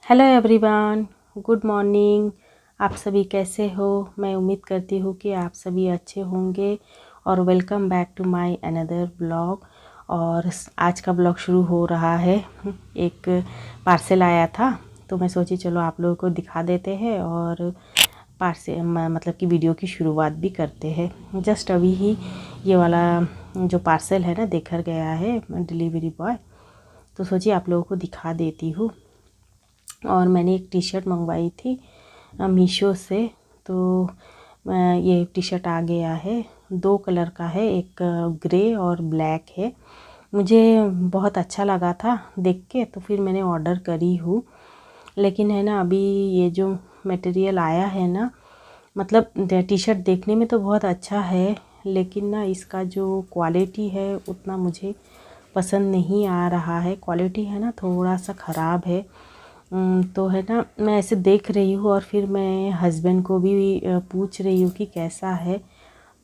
Hello everyone, good morning. आप सभी कैसे हो? मैं उम्मीद करती हूँ कि आप सभी अच्छे होंगे और welcome back to my another blog. और आज का ब्लॉग शुरू हो रहा है। एक पार्सल आया था तो मैं सोची चलो आप लोगों को दिखा देते हैं और पार्सल मतलब कि वीडियो की शुरुआत भी करते हैं। जस्ट अभी ही ये वाला जो पार्सल है ना देकर गया है डिलीवरी बॉय, तो सोचिए आप लोगों को दिखा देती हूँ। और मैंने एक टी शर्ट मंगवाई थी मीशो से। तो ये टी शर्ट आ गया है, 2 कलर का है, एक ग्रे और ब्लैक है। मुझे बहुत अच्छा लगा था देख के, तो फिर मैंने ऑर्डर करी हूँ। लेकिन है ना, अभी ये जो मटेरियल आया है ना, मतलब टी शर्ट देखने में तो बहुत अच्छा है, लेकिन ना इसका जो क्वालिटी है उतना मुझे पसंद नहीं आ रहा है। क्वालिटी है ना थोड़ा सा ख़राब है। तो है ना, मैं ऐसे देख रही हूँ और फिर मैं हस्बैंड को भी पूछ रही हूँ कि कैसा है।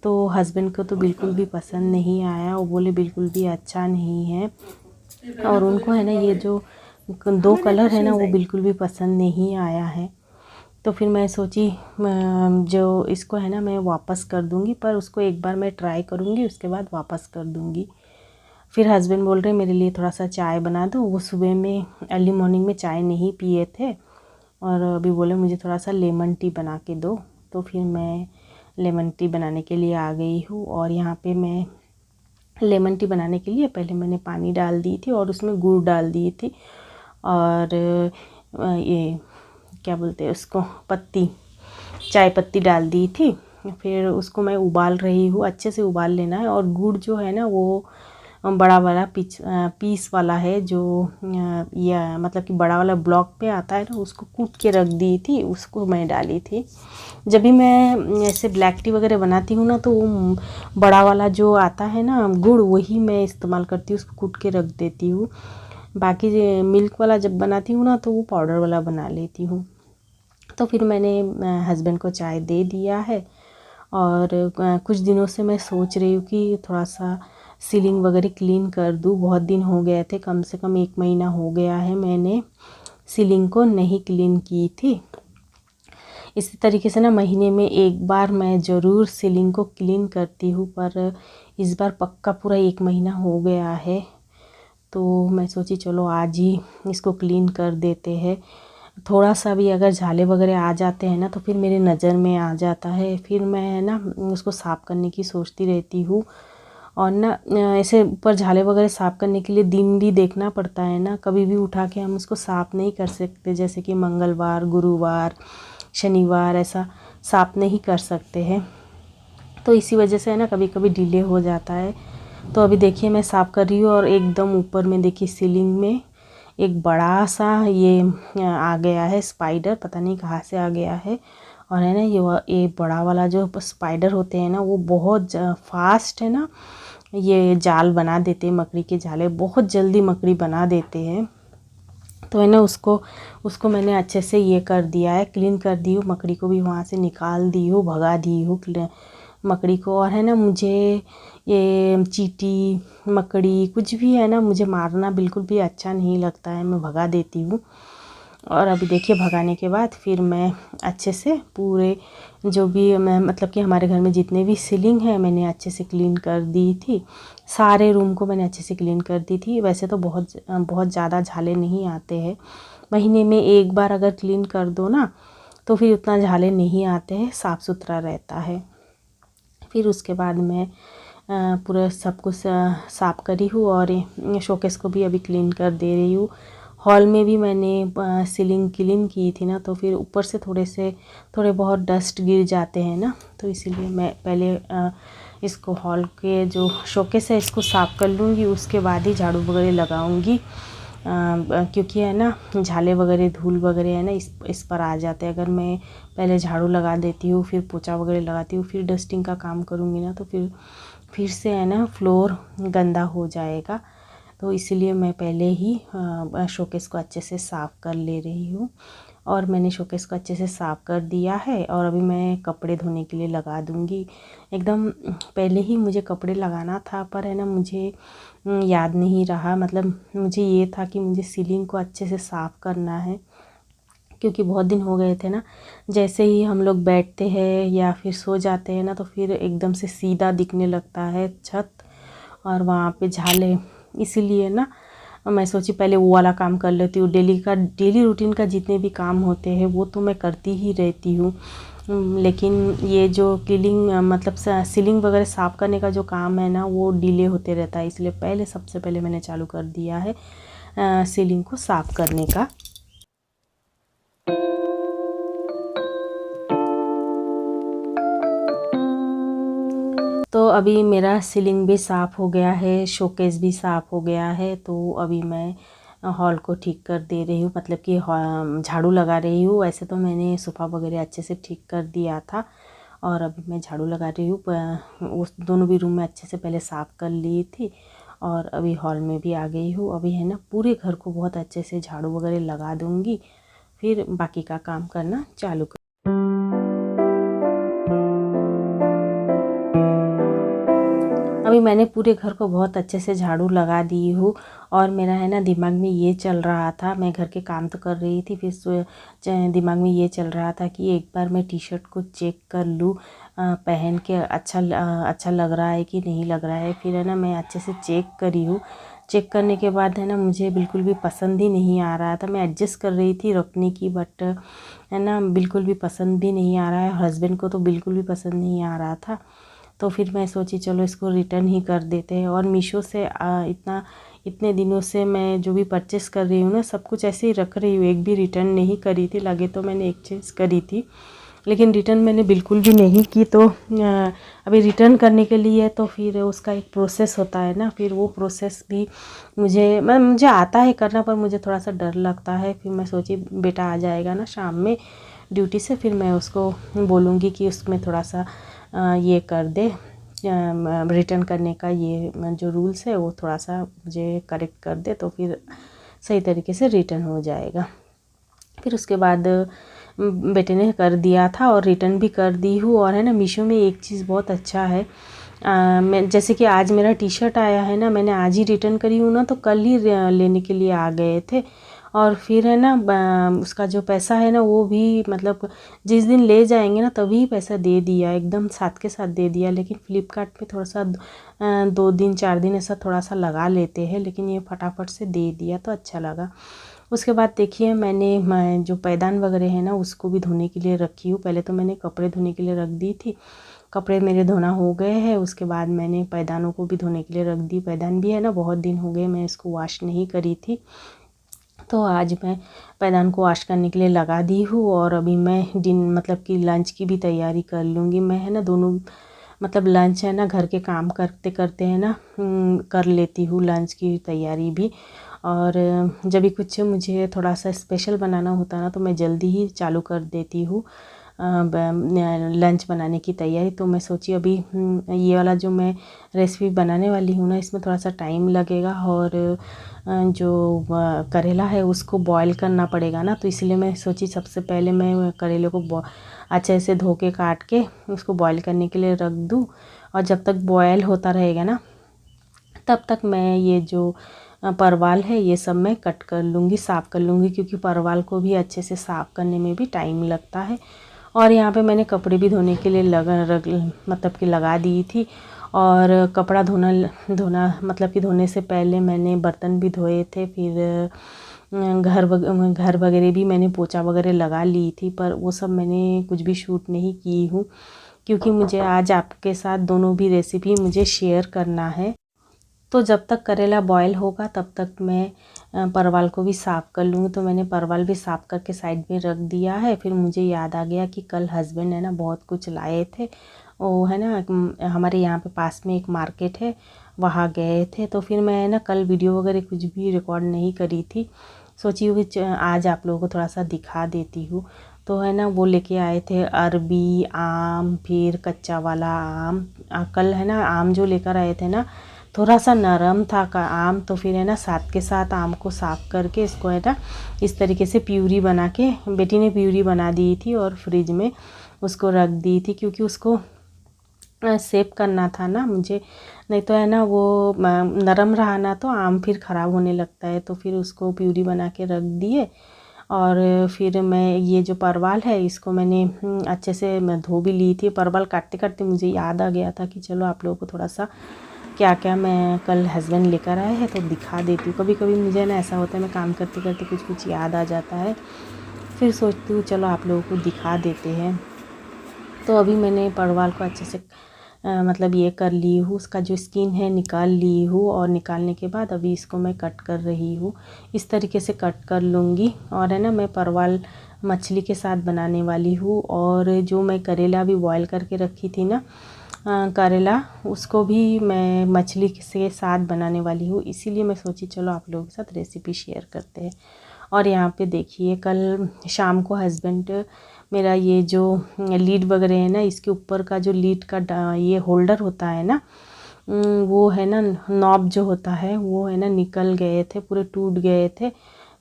तो हस्बैंड को तो बिल्कुल भी पसंद नहीं आया, वो बोले बिल्कुल भी अच्छा नहीं है। और उनको है ना ये जो 2 कलर है ना वो बिल्कुल भी पसंद नहीं आया है। तो फिर मैं सोची जो इसको है ना मैं वापस कर दूँगी, पर उसको एक बार मैं ट्राई करूँगी, उसके बाद वापस कर दूँगी। फिर हस्बैंड बोल रहे मेरे लिए थोड़ा सा चाय बना दो। वो सुबह में अर्ली मॉर्निंग में चाय नहीं पिए थे और अभी बोले मुझे थोड़ा सा लेमन टी बना के दो। तो फिर मैं लेमन टी बनाने के लिए आ गई हूँ। और यहाँ पे मैं लेमन टी बनाने के लिए पहले मैंने पानी डाल दी थी और उसमें गुड़ डाल दी थी और ये क्या बोलते हैं उसको, पत्ती, चाय पत्ती डाल दी थी। फिर उसको मैं उबाल रही हूँ, अच्छे से उबाल लेना है। और गुड़ जो है ना वो बड़ा वाला पीस वाला है, जो या मतलब कि बड़ा वाला ब्लॉक पे आता है ना, उसको कूट के रख दी थी, उसको मैं डाली थी। जब भी मैं ऐसे ब्लैक टी वगैरह बनाती हूँ ना, तो वो बड़ा वाला जो आता है ना गुड़, वही मैं इस्तेमाल करती हूँ, उसको कूट के रख देती हूँ। बाकी मिल्क वाला जब बनाती हूँ ना तो वो पाउडर वाला बना लेती हूँ। तो फिर मैंने हस्बैंड को चाय दे दिया है। और कुछ दिनों से मैं सोच रही हूँ कि थोड़ा सा सीलिंग वगैरह क्लीन कर दूँ। बहुत दिन हो गए थे, कम से कम 1 महीना हो गया है मैंने सीलिंग को नहीं क्लीन की थी। इसी तरीके से ना महीने में एक बार मैं ज़रूर सीलिंग को क्लीन करती हूँ, पर इस बार पक्का पूरा 1 महीना हो गया है। तो मैं सोची चलो आज ही इसको क्लीन कर देते हैं। थोड़ा सा भी अगर झाले वगैरह आ जाते हैं ना तो फिर मेरे नज़र में आ जाता है, फिर मैं ना उसको साफ़ करने की सोचती रहती हूँ। और ना ऐसे ऊपर झाले वगैरह साफ़ करने के लिए दिन भी देखना पड़ता है ना, कभी भी उठा के हम उसको साफ़ नहीं कर सकते। जैसे कि मंगलवार, गुरुवार, शनिवार ऐसा साफ़ नहीं कर सकते हैं। तो इसी वजह से है ना कभी कभी डिले हो जाता है। तो अभी देखिए मैं साफ़ कर रही हूँ और एकदम ऊपर में देखिए सीलिंग में एक बड़ा सा ये आ गया है स्पाइडर, पता नहीं कहाँ से आ गया है। और है ना ये बड़ा वाला जो स्पाइडर होते हैं ना वो बहुत फास्ट है ना, ये जाल बना देते हैं, मकड़ी के जाले बहुत जल्दी मकड़ी बना देते हैं। तो है ना उसको उसको मैंने अच्छे से ये कर दिया है, क्लीन कर दी हूँ, मकड़ी को भी वहाँ से निकाल दी हूँ, भगा दी हूँ मकड़ी को। और है ना मुझे ये चींटी मकड़ी कुछ भी है ना मुझे मारना बिल्कुल भी अच्छा नहीं लगता है, मैं भगा देती हूँ। और अभी देखिए भगाने के बाद फिर मैं अच्छे से पूरे जो भी मैं मतलब कि हमारे घर में जितने भी सीलिंग है मैंने अच्छे से क्लीन कर दी थी। सारे रूम को मैंने अच्छे से क्लीन कर दी थी। वैसे तो बहुत ज़्यादा झाले नहीं आते हैं, महीने में एक बार अगर क्लीन कर दो ना तो फिर उतना झाले नहीं आते हैं, साफ़ सुथरा रहता है। फिर उसके बाद मैं पूरा सब कुछ साफ़ करी हूँ और शोकेस को भी अभी क्लीन कर दे रही हूँ। हॉल में भी मैंने सीलिंग क्लीन की थी ना, तो फिर ऊपर से थोड़े बहुत डस्ट गिर जाते हैं ना, तो इसीलिए मैं पहले इसको हॉल के जो शोकेस है इसको साफ़ कर लूँगी, उसके बाद ही झाड़ू वगैरह लगाऊँगी। क्योंकि है ना झाले वगैरह धूल वगैरह है ना इस पर आ जाते हैं। अगर मैं पहले झाड़ू लगा देती हूँ, फिर पोछा वगैरह लगाती हूँ, फिर डस्टिंग का काम करूँगी ना, तो फिर से है ना फ्लोर गंदा हो जाएगा। तो इसीलिए मैं पहले ही शोकेस को अच्छे से साफ़ कर ले रही हूँ। और मैंने शोकेस को अच्छे से साफ़ कर दिया है और अभी मैं कपड़े धोने के लिए लगा दूँगी। एकदम पहले ही मुझे कपड़े लगाना था, पर है ना मुझे याद नहीं रहा। मतलब मुझे ये था कि मुझे सीलिंग को अच्छे से साफ़ करना है, क्योंकि बहुत दिन हो गए थे ना। जैसे ही हम लोग बैठते हैं या फिर सो जाते हैं ना तो फिर एकदम से सीधा दिखने लगता है छत और वहाँ पे झाले। इसीलिए ना मैं सोची पहले वो वाला काम कर लेती हूँ। डेली रूटीन का जितने भी काम होते हैं वो तो मैं करती ही रहती हूँ, लेकिन ये जो क्लीनिंग मतलब सीलिंग वगैरह साफ़ करने का जो काम है ना वो डिले होते रहता है। इसलिए सबसे पहले मैंने चालू कर दिया है सीलिंग को साफ़ करने का। तो अभी मेरा सीलिंग भी साफ़ हो गया है, शोकेस भी साफ़ हो गया है। तो अभी मैं हॉल को ठीक कर दे रही हूँ, मतलब कि झाड़ू लगा रही हूँ। वैसे तो मैंने सोफ़ा वगैरह अच्छे से ठीक कर दिया था और अभी मैं झाड़ू लगा रही हूँ। उस दोनों भी रूम में अच्छे से पहले साफ़ कर ली थी और अभी हॉल में भी आ गई हूँ। अभी है ना पूरे घर को बहुत अच्छे से झाड़ू वगैरह लगा दूँगी, फिर बाकी का काम करना चालू कर। अभी मैंने पूरे घर को बहुत अच्छे से झाड़ू लगा दी हूँ और मेरा है ना दिमाग में ये चल रहा था, मैं घर के काम तो कर रही थी, फिर दिमाग में ये चल रहा था कि एक बार मैं टी शर्ट को चेक कर लूँ पहन के अच्छा लग रहा है कि नहीं लग रहा है। फिर है ना मैं अच्छे से चेक करी हूँ। चेक करने के बाद है ना मुझे बिल्कुल भी पसंद ही नहीं आ रहा था। मैं एडजस्ट कर रही थी रखने की, बट है ना बिल्कुल भी पसंद भी नहीं आ रहा है। हस्बैंड को तो बिल्कुल भी पसंद नहीं आ रहा था। तो फिर मैं सोची चलो इसको रिटर्न ही कर देते हैं। और मीशो से इतने दिनों से मैं जो भी परचेस कर रही हूँ ना सब कुछ ऐसे ही रख रही हूँ, एक भी रिटर्न नहीं करी थी। लगे तो मैंने एक्सचेंज करी थी लेकिन रिटर्न मैंने बिल्कुल भी नहीं की। तो अभी रिटर्न करने के लिए तो फिर उसका एक प्रोसेस होता है ना, फिर वो प्रोसेस भी मुझे आता है करना, पर मुझे थोड़ा सा डर लगता है। फिर मैं सोची बेटा आ जाएगा ना शाम में ड्यूटी से, फिर मैं उसको बोलूँगी कि उसमें थोड़ा सा ये कर दे, रिटर्न करने का ये जो रूल्स है वो थोड़ा सा मुझे करेक्ट कर दे, तो फिर सही तरीके से रिटर्न हो जाएगा। फिर उसके बाद बेटे ने कर दिया था और रिटर्न भी कर दी हूँ। और है ना मीशो में एक चीज़ बहुत अच्छा है, मैं जैसे कि आज मेरा टी शर्ट आया है ना, मैंने आज ही रिटर्न करी हूँ ना, तो कल ही लेने के लिए आ गए थे। और फिर है ना उसका जो पैसा है ना वो भी मतलब जिस दिन ले जाएंगे ना तभी पैसा दे दिया, एकदम साथ के साथ दे दिया। लेकिन फ़्लिपकार्ट पे थोड़ा सा 2 दिन 4 दिन ऐसा थोड़ा सा लगा लेते हैं, लेकिन ये फटाफट से दे दिया तो अच्छा लगा। उसके बाद देखिए मैं जो पैदान वगैरह है ना उसको भी धोने के लिए रखी हूँ। पहले तो मैंने कपड़े धोने के लिए रख दी थी, कपड़े मेरे धोना हो गए हैं। उसके बाद मैंने पैदानों को भी धोने के लिए रख दी। पैदान भी है ना बहुत दिन हो गए मैं इसको वॉश नहीं करी थी, तो आज मैं पैदान को वॉश करने के लिए लगा दी हूँ। और अभी मैं मतलब कि लंच की भी तैयारी कर लूँगी। मैं है ना दोनों मतलब लंच है ना घर के काम करते करते है ना कर लेती हूँ लंच की तैयारी भी। और जब भी कुछ मुझे थोड़ा सा स्पेशल बनाना होता है ना तो मैं जल्दी ही चालू कर देती हूँ लंच बनाने की तैयारी। तो मैं सोची अभी ये वाला जो मैं रेसिपी बनाने वाली हूँ ना इसमें थोड़ा सा टाइम लगेगा और जो करेला है उसको बॉईल करना पड़ेगा ना, तो इसलिए मैं सोची सबसे पहले मैं करेले को अच्छे से धो के काट के उसको बॉईल करने के लिए रख दूँ। और जब तक बॉयल होता रहेगा ना तब तक मैं ये जो परवाल है ये सब मैं कट कर लूँगी, साफ़ कर लूँगी, क्योंकि परवाल को भी अच्छे से साफ़ करने में भी टाइम लगता है। और यहाँ पे मैंने कपड़े भी धोने के लिए मतलब कि लगा दी थी। और कपड़ा धोना मतलब कि धोने से पहले मैंने बर्तन भी धोए थे, फिर घर वगैरह भी मैंने पोछा वगैरह लगा ली थी, पर वो सब मैंने कुछ भी शूट नहीं की हूँ क्योंकि मुझे आज आपके साथ दोनों भी रेसिपी मुझे शेयर करना है। तो जब तक करेला बॉयल होगा तब तक मैं परवल को भी साफ़ कर लूँगी। तो मैंने परवल भी साफ़ करके साइड में रख दिया है। फिर मुझे याद आ गया कि कल हस्बैंड है ना बहुत कुछ लाए थे, वो है ना हमारे यहाँ पे पास में एक मार्केट है वहाँ गए थे। तो फिर मैं ना कल वीडियो वगैरह कुछ भी रिकॉर्ड नहीं करी थी, सोची हुई आज आप लोगों को थोड़ा सा दिखा देती हूँ। तो है ना वो लेके आए थे अरबी, आम, फिर कच्चा वाला आम। कल है ना आम जो लेकर आए थे ना थोड़ा सा नरम था का आम, तो फिर है ना साथ के साथ आम को साफ़ करके इसको है ना इस तरीके से प्यूरी बना के बेटी ने प्यूरी बना दी थी और फ्रिज में उसको रख दी थी, क्योंकि उसको सेव करना था ना मुझे, नहीं तो है ना वो नरम रहा ना तो आम फिर ख़राब होने लगता है। तो फिर उसको प्यूरी बना के रख दिए और फिर मैं ये जो परवल है इसको मैंने अच्छे से मैं धो भी ली थी। परवल काटते काटते मुझे याद आ गया था कि चलो आप लोगों को थोड़ा सा क्या क्या मैं कल हस्बैंड लेकर आए हैं तो दिखा देती हूँ। कभी कभी मुझे ना ऐसा होता है, मैं काम करते करते कुछ कुछ याद आ जाता है, फिर सोचती हूँ चलो आप लोगों को दिखा देते हैं। तो अभी मैंने परवल को अच्छे से मतलब ये कर ली हूँ, उसका जो स्किन है निकाल ली हूँ, और निकालने के बाद अभी इसको मैं कट कर रही हूँ। इस तरीके से कट कर लूँगी। और है ना, मैं परवल मछली के साथ बनाने वाली हूँ। और जो मैं करेला भी बॉईल करके रखी थी ना, करेला, उसको भी मैं मछली के साथ बनाने वाली हूँ। इसीलिए मैं सोची चलो आप लोगों के साथ रेसिपी शेयर करते हैं। और यहाँ पे देखिए कल शाम को हस्बैंड मेरा ये जो लीड वगैरह है ना, इसके ऊपर का जो लीड का ये होल्डर होता है ना, वो है ना, नॉब जो होता है वो है ना निकल गए थे, पूरे टूट गए थे।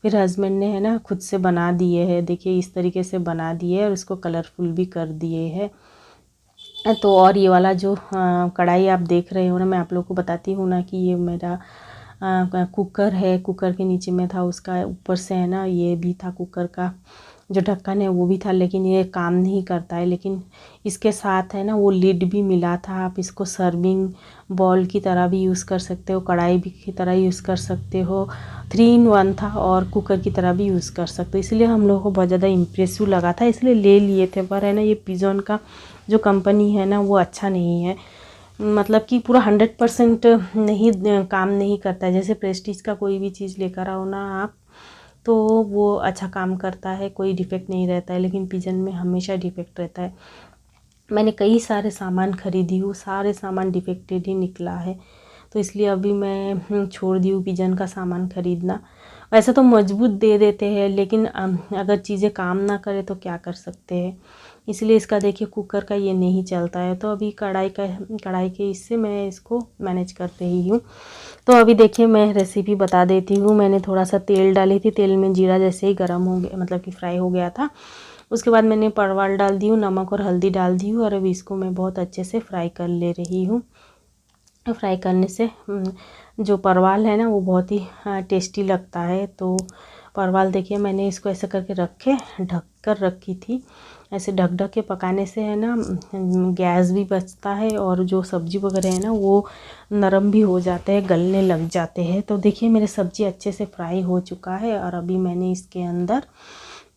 फिर हस्बैंड ने है ना खुद से बना दिए हैं, देखिए इस तरीके से बना दिए है और इसको कलरफुल भी कर दिए हैं। तो और ये वाला जो कढ़ाई आप देख रहे हो ना, मैं आप लोगों को बताती हूँ ना कि ये मेरा कुकर है। कुकर के नीचे में था, उसका ऊपर से है ना ये भी था, कुकर का जो ढक्कन है वो भी था, लेकिन ये काम नहीं करता है। लेकिन इसके साथ है ना वो लिड भी मिला था। आप इसको सर्विंग बॉल की तरह भी यूज़ कर सकते हो, कढ़ाई भी की तरह यूज़ कर सकते हो, 3 in 1 था, और कुकर की तरह भी यूज़ कर सकते हो। इसलिए हम लोगों को बहुत ज़्यादा इम्प्रेसिव लगा था, इसलिए ले लिए थे। पर है ना ये पिजन का जो कंपनी है ना वो अच्छा नहीं है, मतलब कि पूरा 100% नहीं काम नहीं करता है। जैसे प्रेस्टीज का कोई भी चीज़ लेकर आओ ना आप, तो वो अच्छा काम करता है, कोई डिफेक्ट नहीं रहता है, लेकिन पिजन में हमेशा डिफेक्ट रहता है। मैंने कई सारे सामान खरीदी हूँ, सारे सामान डिफेक्टेड ही निकला है। तो इसलिए अभी मैं छोड़ दी हूँ पिजन का सामान खरीदना। वैसे तो मजबूत दे देते हैं, लेकिन अगर चीज़ें काम ना करे तो क्या कर सकते हैं। इसलिए इसका देखिए कुकर का ये नहीं चलता है, तो अभी कढ़ाई के इससे मैं इसको मैनेज कर रही हूँ। तो अभी देखिए मैं रेसिपी बता देती हूँ। मैंने थोड़ा सा तेल डाली थी, तेल में जीरा जैसे ही गर्म हो गया, मतलब कि फ्राई हो गया था, उसके बाद मैंने परवल डाल दी हूँ, नमक और हल्दी डाल दी हूँ, और अभी इसको मैं बहुत अच्छे से फ्राई कर ले रही हूँ। फ्राई करने से जो परवल है ना वो बहुत ही टेस्टी लगता है। तो परवल देखिए मैंने इसको ऐसे करके ढक कर रखी थी। ऐसे ढक ढक के पकाने से है ना गैस भी बचता है, और जो सब्ज़ी वगैरह है ना वो नरम भी हो जाते हैं, गलने लग जाते हैं। तो देखिए मेरे सब्ज़ी अच्छे से फ्राई हो चुका है, और अभी मैंने इसके अंदर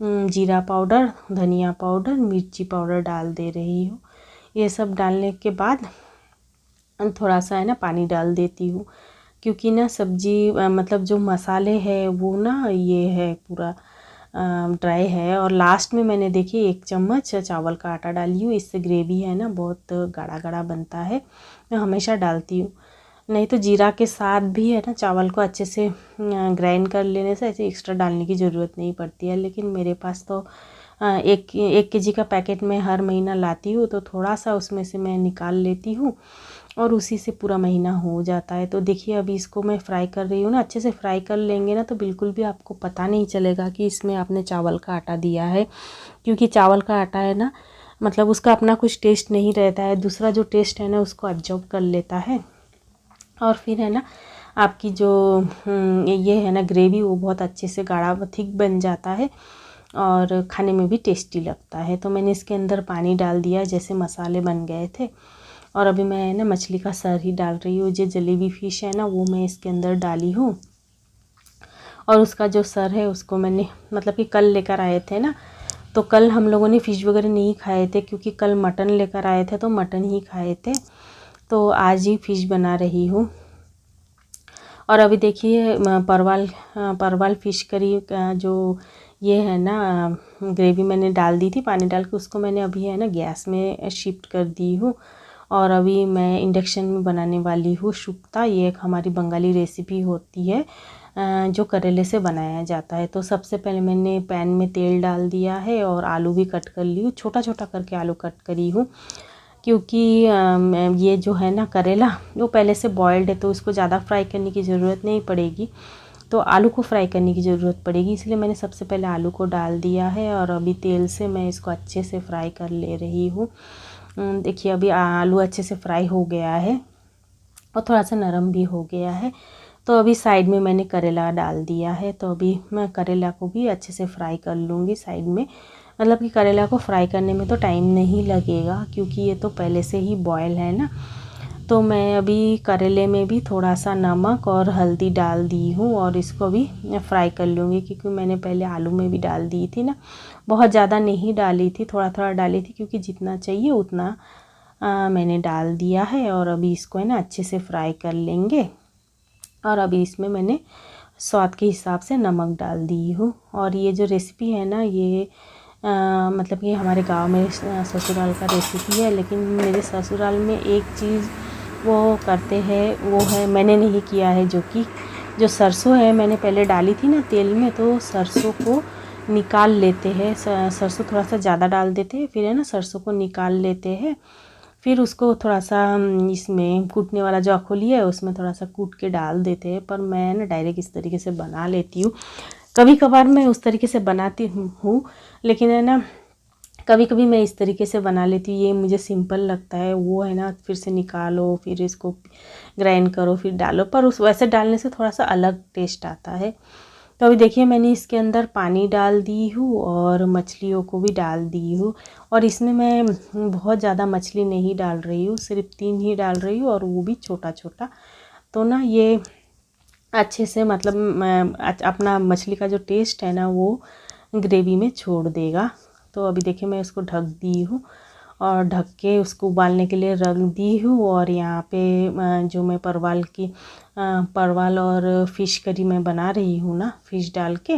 जीरा पाउडर, धनिया पाउडर, मिर्ची पाउडर डाल दे रही हूँ। ये सब डालने के बाद थोड़ा सा है ना पानी डाल देती हूँ, क्योंकि ना सब्जी मतलब जो मसाले हैं वो ना ये है पूरा ड्राई है। और लास्ट में मैंने देखिए 1 चम्मच चावल का आटा डाली हूँ, इससे ग्रेवी है ना बहुत गाढ़ा गाढ़ा बनता है। मैं हमेशा डालती हूँ, नहीं तो जीरा के साथ भी है ना चावल को अच्छे से ग्राइंड कर लेने से ऐसे एक्स्ट्रा डालने की ज़रूरत नहीं पड़ती है। लेकिन मेरे पास तो 1 kg का पैकेट में हर महीना लाती हूँ, तो थोड़ा सा उसमें से मैं निकाल लेती हूँ, और उसी से पूरा महीना हो जाता है। तो देखिए अभी इसको मैं फ्राई कर रही हूँ ना, अच्छे से फ्राई कर लेंगे ना तो बिल्कुल भी आपको पता नहीं चलेगा कि इसमें आपने चावल का आटा दिया है, क्योंकि चावल का आटा है ना, मतलब उसका अपना कुछ टेस्ट नहीं रहता है, दूसरा जो टेस्ट है ना उसको एब्जॉर्ब कर लेता है। और फिर है ना आपकी जो ये है ना ग्रेवी वो बहुत अच्छे से गाढ़ा थिक बन जाता है, और खाने में भी टेस्टी लगता है। तो मैंने इसके अंदर पानी डाल दिया, जैसे मसाले बन गए थे। और अभी मैं ना मछली का सर ही डाल रही हूँ, जो जलेबी फ़िश है ना वो मैं इसके अंदर डाली हूँ। और उसका जो सर है उसको मैंने मतलब कि कल लेकर आए थे ना, तो कल हम लोगों ने फ़िश वगैरह नहीं खाए थे, क्योंकि कल मटन लेकर आए थे तो मटन ही खाए थे। तो आज ही फ़िश बना रही हूँ। और अभी देखिए परवल फ़िश करी का जो ये है ना ग्रेवी मैंने डाल दी थी, पानी डाल के उसको मैंने अभी है ना गैस में शिफ्ट कर दी हूँ। और अभी मैं इंडक्शन में बनाने वाली हूँ शुक्ता। ये एक हमारी बंगाली रेसिपी होती है जो करेले से बनाया जाता है। तो सबसे पहले मैंने पैन में तेल डाल दिया है, और आलू भी कट कर ली हूँ, छोटा छोटा करके आलू कट करी हूँ, क्योंकि ये जो है ना करेला वो पहले से बॉयल्ड है, तो उसको ज़्यादा फ्राई करने की ज़रूरत नहीं पड़ेगी, तो आलू को फ्राई करने की ज़रूरत पड़ेगी। इसलिए मैंने सबसे पहले आलू को डाल दिया है, और अभी तेल से मैं इसको अच्छे से फ्राई कर ले रही हूँ। देखिए अभी आलू अच्छे से फ्राई हो गया है, और थोड़ा सा नरम भी हो गया है। तो अभी साइड में मैंने करेला डाल दिया है। तो अभी मैं करेला को भी अच्छे से फ्राई कर लूँगी साइड में। मतलब कि करेला को फ्राई करने में तो टाइम नहीं लगेगा क्योंकि ये तो पहले से ही बॉयल है ना। तो मैं अभी करेले में भी थोड़ा सा नमक और हल्दी डाल दी हूँ और इसको भी फ्राई कर लूँगी क्योंकि मैंने पहले आलू में भी डाल दी थी ना। बहुत ज़्यादा नहीं डाली थी, थोड़ा थोड़ा डाली थी क्योंकि जितना चाहिए उतना मैंने डाल दिया है। और अभी इसको है ना अच्छे से फ्राई कर लेंगे। और अभी इसमें मैंने स्वाद के हिसाब से नमक डाल दी हूँ। और ये जो रेसिपी है ना, ये मतलब कि हमारे गांव में ससुराल का रेसिपी है, लेकिन मेरे ससुराल में एक चीज़ वो करते हैं, वो है मैंने नहीं किया है, जो कि जो सरसों है मैंने पहले डाली थी ना तेल में, तो सरसों को निकाल लेते हैं। सरसों थोड़ा सा ज़्यादा डाल देते हैं, फिर है ना सरसों को निकाल लेते हैं। फिर उसको थोड़ा सा इसमें कूटने वाला जो अखोली है उसमें थोड़ा सा कूट के डाल देते हैं। पर मैं ना डायरेक्ट इस तरीके से बना लेती हूँ। कभी कभार मैं उस तरीके से बनाती हूँ, लेकिन है ना कभी कभी मैं इस तरीके से बना लेती हूँ। ये मुझे सिंपल लगता है। वो है ना फिर से निकालो, फिर इसको ग्राइंड करो, फिर डालो, पर उस वैसे डालने से थोड़ा सा अलग टेस्ट आता है। तो अभी देखिए मैंने इसके अंदर पानी डाल दी हूँ और मछलियों को भी डाल दी हूँ। और इसमें मैं बहुत ज़्यादा मछली नहीं डाल रही हूँ, सिर्फ 3 ही डाल रही हूँ और वो भी छोटा छोटा। तो ना ये अच्छे से मतलब अपना मछली का जो टेस्ट है ना वो ग्रेवी में छोड़ देगा। तो अभी देखिए मैं इसको ढक दी हूँ और ढक के उसको उबालने के लिए रख दी हूँ। और यहाँ पे जो मैं परवल और फ़िश करी मैं बना रही हूँ ना, फ़िश डाल के,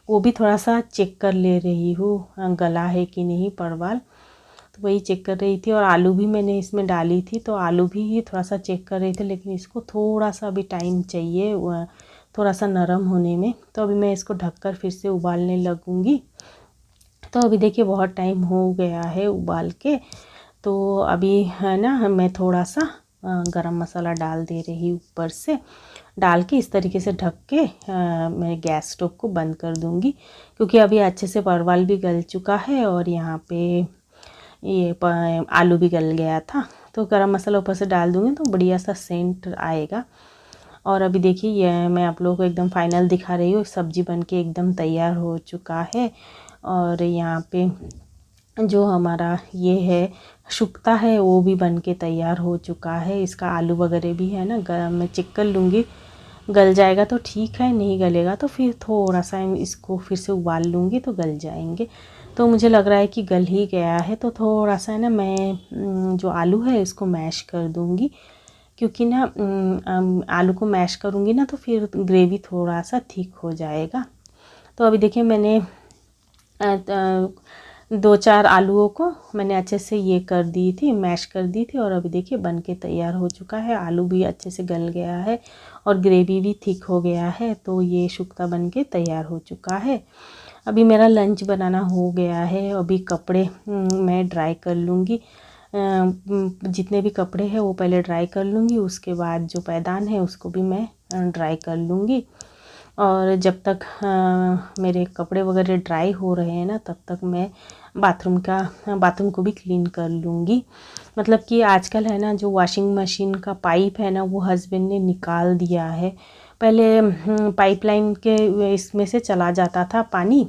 वो भी थोड़ा सा चेक कर ले रही हूँ गला है कि नहीं परवल। तो वही चेक कर रही थी। और आलू भी मैंने इसमें डाली थी, तो आलू भी थोड़ा सा चेक कर रही थी, लेकिन इसको थोड़ा सा अभी टाइम चाहिए थोड़ा सा नरम होने में। तो अभी मैं इसको ढककर फिर से उबालने लगूँगी। तो अभी देखिए बहुत टाइम हो गया है उबाल के। तो अभी है ना मैं थोड़ा सा गरम मसाला डाल दे रही ऊपर से, डाल के इस तरीके से ढक के मैं गैस स्टोव को बंद कर दूंगी। क्योंकि अभी अच्छे से परवल भी गल चुका है और यहाँ पे ये आलू भी गल गया था। तो गरम मसाला ऊपर से डाल दूंगी तो बढ़िया सा सेंट आएगा। और अभी देखिए ये मैं आप लोगों को एकदम फाइनल दिखा रही हूँ। सब्जी बन के एकदम तैयार हो चुका है। और यहाँ पे जो हमारा ये है शुक्ता है वो भी बन के तैयार हो चुका है। इसका आलू वगैरह भी है ना मैं चेक कर लूँगी, गल जाएगा तो ठीक है, नहीं गलेगा तो फिर थोड़ा सा इसको फिर से उबाल लूँगी तो गल जाएंगे। तो मुझे लग रहा है कि गल ही गया है। तो थोड़ा सा है ना मैं जो आलू है इसको मैश कर दूँगी, क्योंकि ना आलू को मैश करूँगी ना तो फिर ग्रेवी थोड़ा सा थिक हो जाएगा। तो अभी देखिए मैंने 2-4 आलूओं को मैंने अच्छे से ये कर दी थी, मैश कर दी थी। और अभी देखिए बन के तैयार हो चुका है। आलू भी अच्छे से गल गया है और ग्रेवी भी थिक हो गया है। तो ये शुक्ता बन के तैयार हो चुका है। अभी मेरा लंच बनाना हो गया है। अभी कपड़े मैं ड्राई कर लूँगी। जितने भी कपड़े हैं वो पहले ड्राई कर लूँगी, उसके बाद जो पैदान है उसको भी मैं ड्राई कर लूँगी। और जब तक मेरे कपड़े वगैरह ड्राई हो रहे हैं ना, तब तक मैं बाथरूम को भी क्लीन कर लूँगी। मतलब कि आजकल है ना जो वॉशिंग मशीन का पाइप है ना वो हस्बैंड ने निकाल दिया है। पहले पाइपलाइन के इसमें से चला जाता था पानी,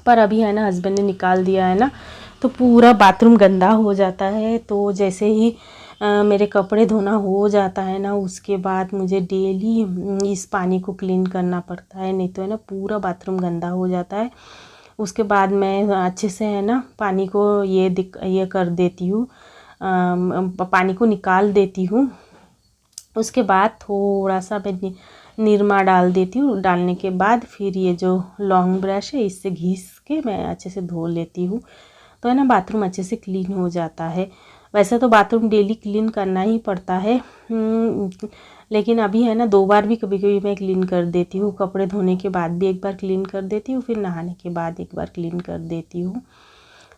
पर अभी है ना हस्बैंड ने निकाल दिया है ना, तो पूरा बाथरूम गंदा हो जाता है। तो जैसे ही मेरे कपड़े धोना हो जाता है ना, उसके बाद मुझे डेली इस पानी को क्लीन करना पड़ता है, नहीं तो है ना पूरा बाथरूम गंदा हो जाता है। उसके बाद मैं अच्छे से है ना पानी को ये कर देती हूँ, पानी को निकाल देती हूँ। उसके बाद थोड़ा सा मैं निरमा डाल देती हूँ। डालने के बाद फिर ये जो लॉन्ग ब्रश है इससे घिस के मैं अच्छे से धो लेती हूँ। तो है ना बाथरूम अच्छे से क्लीन हो जाता है। वैसे तो बाथरूम डेली क्लीन करना ही पड़ता है, लेकिन अभी है ना 2 बार भी कभी कभी मैं क्लीन कर देती हूँ। कपड़े धोने के बाद भी एक बार क्लीन कर देती हूँ, फिर नहाने के बाद एक बार क्लीन कर देती हूँ।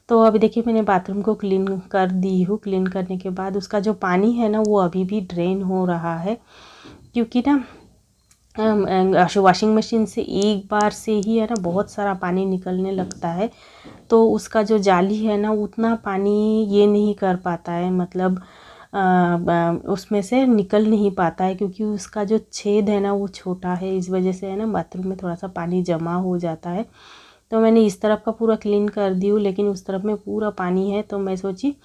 तो अभी देखिए मैंने बाथरूम को क्लीन कर दी हूँ। क्लीन करने के बाद उसका जो पानी है ना वो अभी भी ड्रेन हो रहा है, क्योंकि ना वॉशिंग मशीन से एक बार से ही है ना बहुत सारा पानी निकलने लगता है। तो उसका जो जाली है ना उतना पानी ये नहीं कर पाता है, मतलब उसमें से निकल नहीं पाता है, क्योंकि उसका जो छेद है ना वो छोटा है, इस वजह से है ना बाथरूम में थोड़ा सा पानी जमा हो जाता है। तो मैंने इस तरफ का पूरा क्लीन कर दी हूँ, लेकिन उस तरफ में पूरा पानी है। तो मैं सोची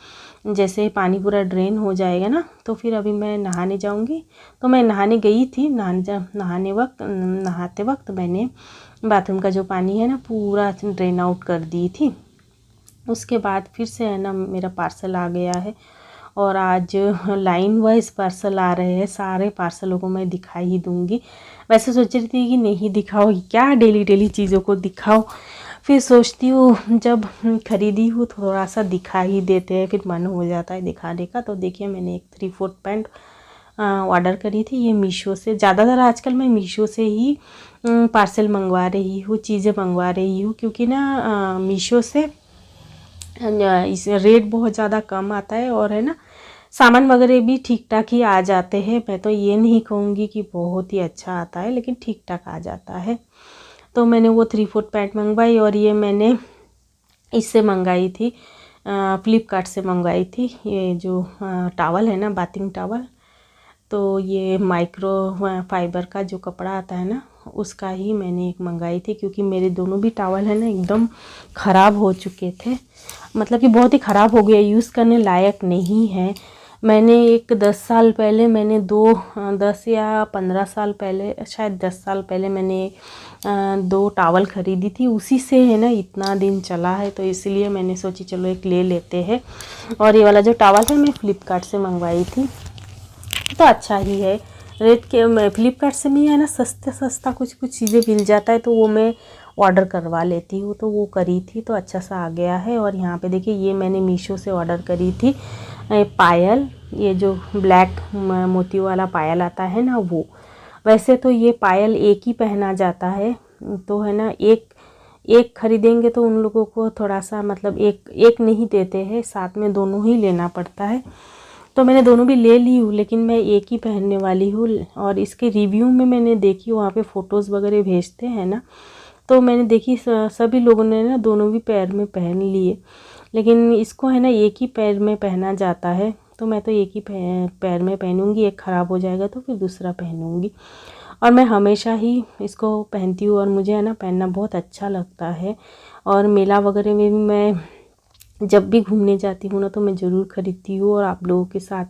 जैसे पानी पूरा ड्रेन हो जाएगा ना तो फिर अभी मैं नहाने जाऊँगी। तो मैं नहाने गई थी, नहाते वक्त मैंने बाथरूम का जो पानी है ना पूरा ड्रेन आउट कर दी थी। उसके बाद फिर से है ना मेरा पार्सल आ गया है, और आज लाइन वाइज पार्सल आ रहे हैं। सारे पार्सलों को मैं दिखा ही दूँगी। वैसे सोच रही थी कि नहीं दिखाओ, क्या डेली डेली चीज़ों को दिखाओ, फिर सोचती हूँ जब खरीदी हूँ थोड़ा सा दिखा ही देते हैं, फिर मन हो जाता है दिखाने का। तो देखिए मैंने एक 3/4 पैंट ऑर्डर करी थी, ये मीशो से। ज़्यादातर आजकल मैं मीशो से ही पार्सल मंगवा रही हूँ, चीज़ें मंगवा रही हूँ, क्योंकि ना मीशो से इस रेट बहुत ज़्यादा कम आता है, और है ना सामान वगैरह भी ठीक ठाक ही आ जाते हैं। मैं तो ये नहीं कहूँगी कि बहुत ही अच्छा आता है, लेकिन ठीक ठाक आ जाता है। तो मैंने वो 3/4 पैंट मंगवाई, और ये मैंने इससे मंगाई थी, फ्लिपकार्ट से मंगवाई थी। ये जो टावल है ना, बाथिंग टावल, तो ये माइक्रो फाइबर का जो कपड़ा आता है ना उसका ही मैंने एक मंगाई थी, क्योंकि मेरे दोनों भी टावल है ना एकदम ख़राब हो चुके थे, मतलब कि बहुत ही ख़राब हो गया, यूज़ करने लायक नहीं है। मैंने एक 10 साल पहले मैंने 10 या 15 साल पहले, शायद 10 साल पहले मैंने 2 टावल ख़रीदी थी, उसी से है ना इतना दिन चला है। तो इसलिए मैंने सोची चलो एक ले लेते हैं। और ये वाला जो टावल है मैं फ़्लिपकार्ट से मंगवाई थी, तो अच्छा ही है। रेट के फ्लिपकार्ट से भी है ना सस्ता कुछ चीज़ें मिल जाता है, तो वो मैं ऑर्डर करवा लेती हूँ। तो वो करी थी तो अच्छा सा आ गया है। और यहाँ पे देखिए ये मैंने मीशो से ऑर्डर करी थी पायल, ये जो ब्लैक मोती वाला पायल आता है ना वो। वैसे तो ये पायल एक ही पहना जाता है, तो है ना एक खरीदेंगे तो उन लोगों को थोड़ा सा मतलब एक नहीं देते हैं, साथ में दोनों ही लेना पड़ता है। तो मैंने दोनों भी ले ली हूँ, लेकिन मैं एक ही पहनने वाली हूँ। और इसके रिव्यू में मैंने देखी, वहाँ पे फ़ोटोज़ वगैरह भेजते हैं ना, तो मैंने देखी सभी लोगों ने ना दोनों भी पैर में पहन लिए, लेकिन इसको है ना एक ही पैर में पहना जाता है। तो मैं तो एक ही पैर में पहनूंगी, एक ख़राब हो जाएगा तो फिर दूसरा पहनूंगी। और मैं हमेशा ही इसको पहनती हूँ, और मुझे है ना पहनना बहुत अच्छा लगता है। और मेला वगैरह में भी मैं जब भी घूमने जाती हूँ ना तो मैं ज़रूर ख़रीदती हूँ, और आप लोगों के साथ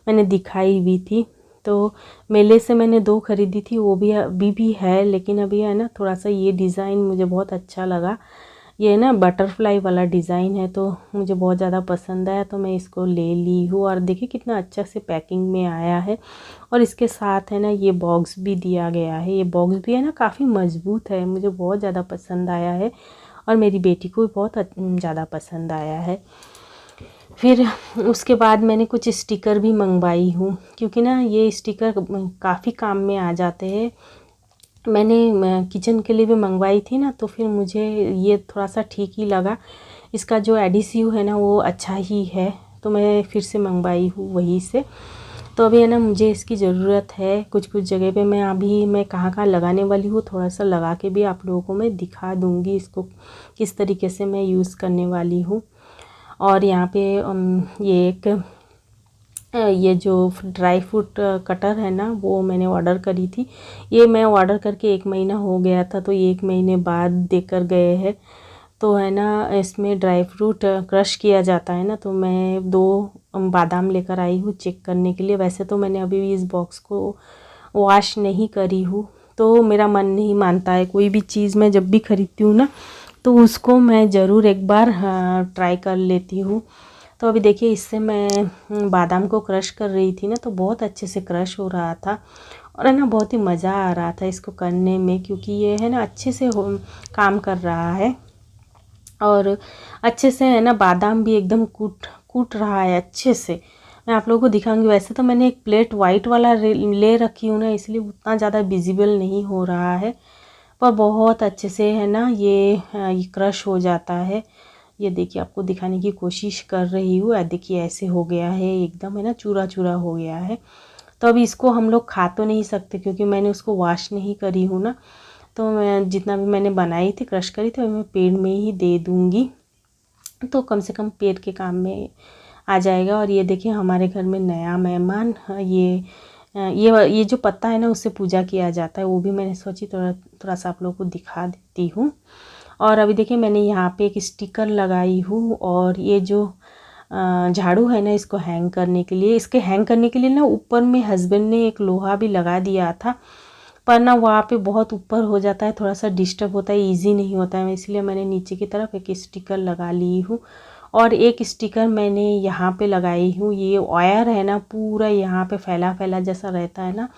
मैंने दिखाई भी थी। तो मेले से मैंने 2 ख़रीदी थी, वो भी अभी भी है, लेकिन अभी है ना थोड़ा सा ये डिज़ाइन मुझे बहुत अच्छा लगा। ये ना बटरफ्लाई वाला डिज़ाइन है, तो मुझे बहुत ज़्यादा पसंद आया, तो मैं इसको ले ली हूँ। और देखिए कितना अच्छा से पैकिंग में आया है, और इसके साथ है ना ये बॉक्स भी दिया गया है। ये बॉक्स भी है ना काफ़ी मज़बूत है, मुझे बहुत ज़्यादा पसंद आया है, और मेरी बेटी को भी बहुत ज़्यादा पसंद आया है। फिर उसके बाद मैंने कुछ स्टिकर भी मंगवाई हूँ, क्योंकि ना ये स्टिकर काफ़ी काम में आ जाते हैं। मैंने किचन के लिए भी मंगवाई थी ना, तो फिर मुझे ये थोड़ा सा ठीक ही लगा। इसका जो एडिसिव है ना वो अच्छा ही है, तो मैं फिर से मंगवाई हूँ वहीं से। तो अभी है ना मुझे इसकी ज़रूरत है कुछ जगह पे। मैं कहाँ कहाँ लगाने वाली हूँ, थोड़ा सा लगा के भी आप लोगों को मैं दिखा दूँगी इसको किस तरीके से मैं यूज़ करने वाली हूँ। और यहाँ पे ये जो ड्राई फ्रूट कटर है ना वो मैंने ऑर्डर करी थी। ये मैं ऑर्डर करके 1 महीना हो गया था, तो 1 महीने बाद देकर गए हैं। तो है ना इसमें ड्राई फ्रूट क्रश किया जाता है ना, तो मैं 2 बादाम लेकर आई हूँ चेक करने के लिए। वैसे तो मैंने अभी भी इस बॉक्स को वॉश नहीं करी हूँ, तो मेरा मन नहीं मानता है। कोई भी चीज़ मैं जब भी ख़रीदती हूँ ना तो उसको मैं ज़रूर एक बार ट्राई कर लेती हूँ। तो अभी देखिए इससे मैं बादाम को क्रश कर रही थी ना, तो बहुत अच्छे से क्रश हो रहा था, और है ना बहुत ही मज़ा आ रहा था इसको करने में, क्योंकि ये है ना अच्छे से काम कर रहा है। और अच्छे से है ना बादाम भी एकदम कूट रहा है अच्छे से। मैं आप लोगों को दिखाऊंगी। वैसे तो मैंने एक प्लेट वाइट वाला ले रखी हूँ ना, इसलिए उतना ज़्यादा विजिबल नहीं हो रहा है, पर बहुत अच्छे से है ना ये क्रश हो जाता है। ये देखिए आपको दिखाने की कोशिश कर रही हूँ। देखिए ऐसे हो गया है, एकदम है ना चूरा चूरा हो गया है। तो अभी इसको हम लोग खा तो नहीं सकते, क्योंकि मैंने उसको वॉश नहीं करी हूँ ना। तो मैं जितना भी मैंने बनाई थी क्रश करी थी मैं पेड़ में ही दे दूँगी, तो कम से कम पेड़ के काम में आ जाएगा। और ये देखिए हमारे घर में नया मेहमान, ये जो पत्ता है ना उससे पूजा किया जाता है, वो भी मैंने सोची थोड़ा सा आप लोगों को दिखा देती हूँ। और अभी देखिए मैंने यहाँ पे एक स्टिकर लगाई हूँ, और ये जो झाड़ू है ना इसको हैंग करने के लिए, इसके हैंग करने के लिए ना ऊपर में हस्बैंड ने एक लोहा भी लगा दिया था, पर ना वहाँ पे बहुत ऊपर हो जाता है, थोड़ा सा डिस्टर्ब होता है, इजी नहीं होता है, इसलिए मैंने नीचे की तरफ एक स्टिकर लगा ली हूँ। और एक स्टिकर मैंने यहाँ पे लगाई हूँ, ये वायर है ना पूरा यहाँ पे फैला फैला जैसा रहता है ना,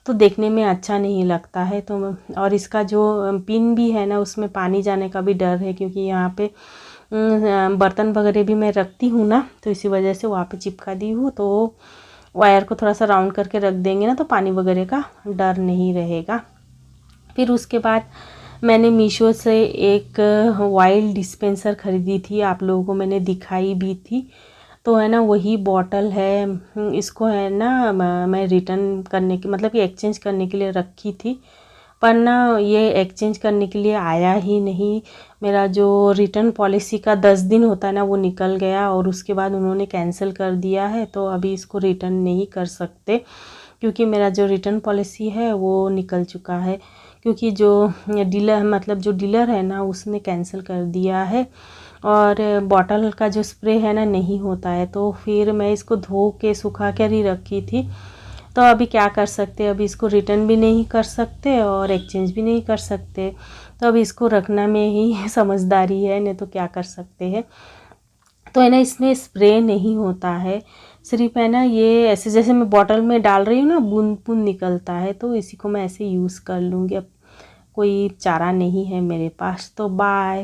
तो देखने में अच्छा नहीं लगता है। तो और इसका जो पिन भी है ना उसमें पानी जाने का भी डर है, क्योंकि यहाँ पे बर्तन वगैरह भी मैं रखती हूँ ना, तो इसी वजह से वहाँ पे चिपका दी हूँ। तो वायर को थोड़ा सा राउंड करके रख देंगे ना तो पानी वगैरह का डर नहीं रहेगा। फिर उसके बाद मैंने मीशो से एक ऑयल डिस्पेंसर ख़रीदी थी, आप लोगों को मैंने दिखाई भी थी। तो है ना वही बॉटल है, इसको है ना मैं रिटर्न करने की मतलब कि एक्सचेंज करने के लिए रखी थी, पर ना ये एक्सचेंज करने के लिए आया ही नहीं। मेरा जो रिटर्न पॉलिसी का 10 दिन होता है ना वो निकल गया, और उसके बाद उन्होंने कैंसिल कर दिया है, तो अभी इसको रिटर्न नहीं कर सकते, क्योंकि मेरा जो रिटर्न पॉलिसी है वो निकल चुका है, क्योंकि जो डीलर है ना उसने कैंसिल कर दिया है। और बॉटल का जो स्प्रे है ना नहीं होता है, तो फिर मैं इसको धो के सुखा कर ही रखी थी। तो अभी क्या कर सकते, अभी इसको रिटर्न भी नहीं कर सकते और एक्सचेंज भी नहीं कर सकते, तो अभी इसको रखना में ही समझदारी है, नहीं तो क्या कर सकते हैं। तो है ना इसमें स्प्रे नहीं होता है, सिर्फ है ना ये ऐसे जैसे मैं बॉटल में डाल रही हूँ ना बूंद बूंद निकलता है, तो इसी को मैं ऐसे यूज़ कर लूँगी, अब कोई चारा नहीं है मेरे पास। तो बाय।